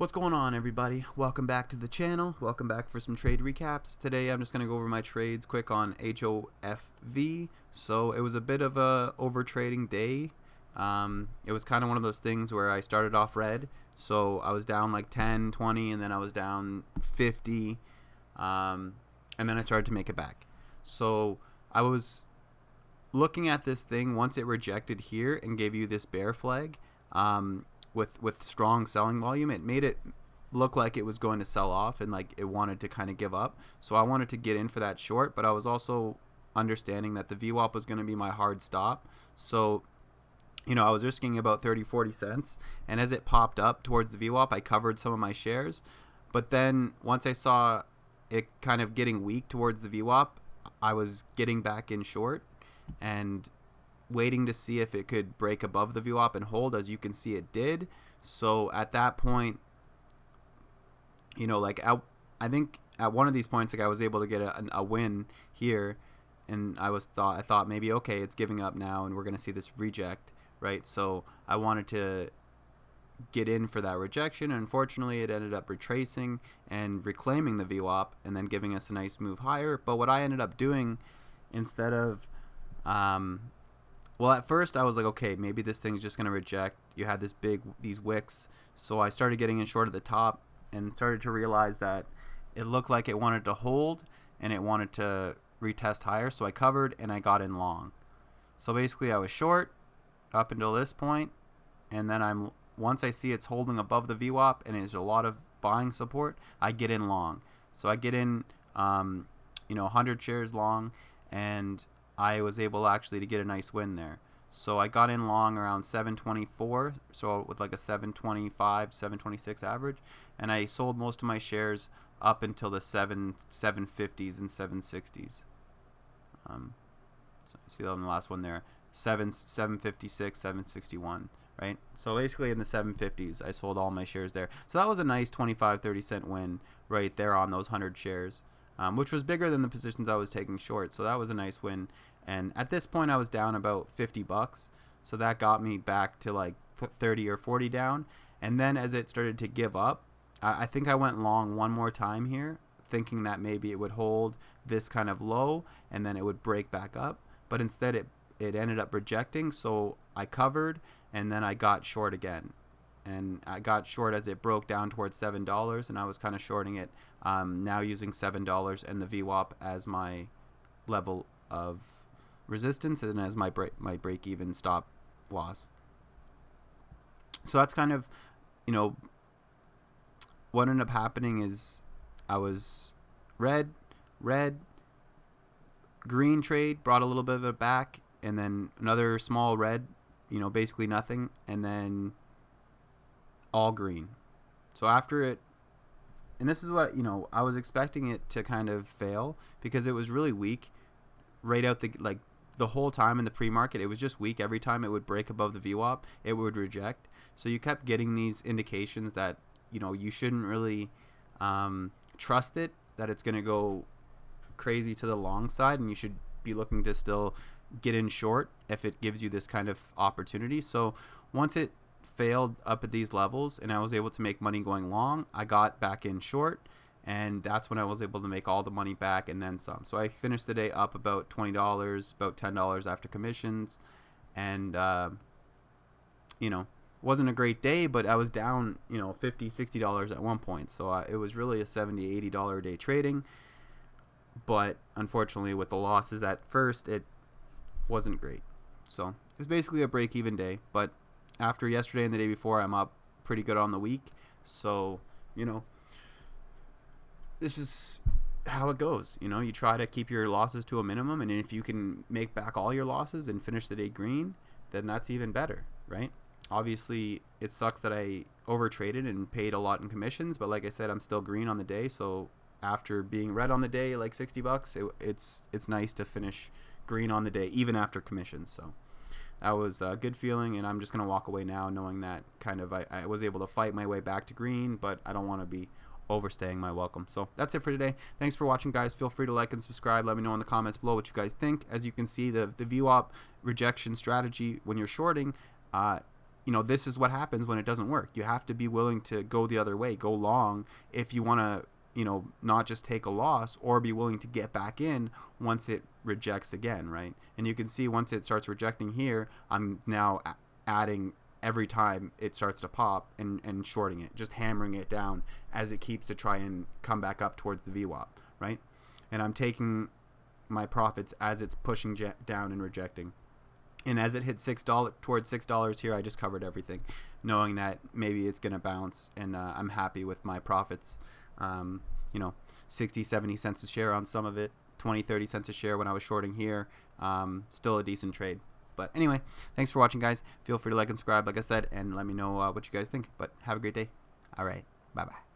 What's going on, everybody? Welcome back to the channel. Welcome back for some trade recaps. Today I'm just going to go over my trades quick on HOFV. So it was a bit of a over trading day. It was kind of one of those things where I started off red, so I was down like 10, 20, and then I was down 50, and then I started to make it back. So I was looking at this thing once it rejected here and gave you this bear flag. With strong selling volume, it made it look like it was going to sell off and like it wanted to kind of give up. So I wanted to get in for that short, but I was also understanding that the VWAP was going to be my hard stop. So, I was risking about 30-40 cents, and as it popped up towards the VWAP, I covered some of my shares. But then once I saw it kind of getting weak towards the VWAP, I was getting back in short and waiting to see if it could break above the VWAP and hold. As you can see, it did. So at that point, I think at one of these points, like I was able to get a win here, and I thought maybe, okay, it's giving up now and we're going to see this reject, right? So I wanted to get in for that rejection, and unfortunately it ended up retracing and reclaiming the VWAP and then giving us a nice move higher. But what I ended up doing, instead of well, at first I was like, okay, maybe this thing's just going to reject. You had these wicks. So I started getting in short at the top and started to realize that it looked like it wanted to hold and it wanted to retest higher. So I covered and I got in long. So basically I was short up until this point, and then once I see it's holding above the VWAP and there's a lot of buying support, I get in long. So I get in 100 shares long, and I was able actually to get a nice win there. So I got in long around 724, so with like a 725, 726 average, and I sold most of my shares up until the 750s and 760s. So see on the last one there, 756, 761, right? So basically in the 750s, I sold all my shares there. So that was a nice 25-30 cent win right there on those 100 shares. Which was bigger than the positions I was taking short. So that was a nice win. And at this point, I was down about $50. So that got me back to like 30 or 40 down. And then as it started to give up, I think I went long one more time here, thinking that maybe it would hold this kind of low and then it would break back up. But instead, it ended up rejecting. So I covered, and then I got short again. And I got short as it broke down towards $7, and I was kind of shorting it, now using $7 and the VWAP as my level of resistance and as my break even stop loss. So that's kind of, what ended up happening is I was red, green trade, brought a little bit of it back, and then another small red, basically nothing, and then all green. So after it, and this is what, I was expecting it to kind of fail because it was really weak right out the whole time in the pre-market. It was just weak. Every time it would break above the VWAP, it would reject. So you kept getting these indications that, you shouldn't really trust it, that it's going to go crazy to the long side, and you should be looking to still get in short if it gives you this kind of opportunity. So once it failed up at these levels and I was able to make money going long, I got back in short, and that's when I was able to make all the money back and then some. So I finished the day up about $20, about $10 after commissions, and wasn't a great day, but I was down $50-$60 at one point. So it was really a $70-$80 a day trading, but unfortunately with the losses at first, it wasn't great. So it was basically a break-even day, but after yesterday and the day before, I'm up pretty good on the week. So, this is how it goes. You try to keep your losses to a minimum, and if you can make back all your losses and finish the day green, then that's even better, right? Obviously, it sucks that I overtraded and paid a lot in commissions, but like I said, I'm still green on the day. So after being red on the day, like $60, it's nice to finish green on the day, even after commissions. So that was a good feeling, and I'm just going to walk away now knowing that kind of I was able to fight my way back to green, but I don't want to be overstaying my welcome. So that's it for today. Thanks for watching, guys. Feel free to like and subscribe. Let me know in the comments below what you guys think. As you can see, the VWAP rejection strategy when you're shorting, this is what happens when it doesn't work. You have to be willing to go the other way, go long, if you want to, not just take a loss, or be willing to get back in once it rejects again, right? And you can see once it starts rejecting here, I'm now adding every time it starts to pop and shorting it, just hammering it down as it keeps to try and come back up towards the VWAP, right? And I'm taking my profits as it's pushing down and rejecting. And as it hit $6 towards $6 here, I just covered everything, knowing that maybe it's going to bounce, and I'm happy with my profits. 60, 70 cents a share on some of it, 20, 30 cents a share when I was shorting here. Still a decent trade. But anyway, thanks for watching, guys. Feel free to like and subscribe, like I said, and let me know what you guys think. But have a great day. All right. Bye-bye.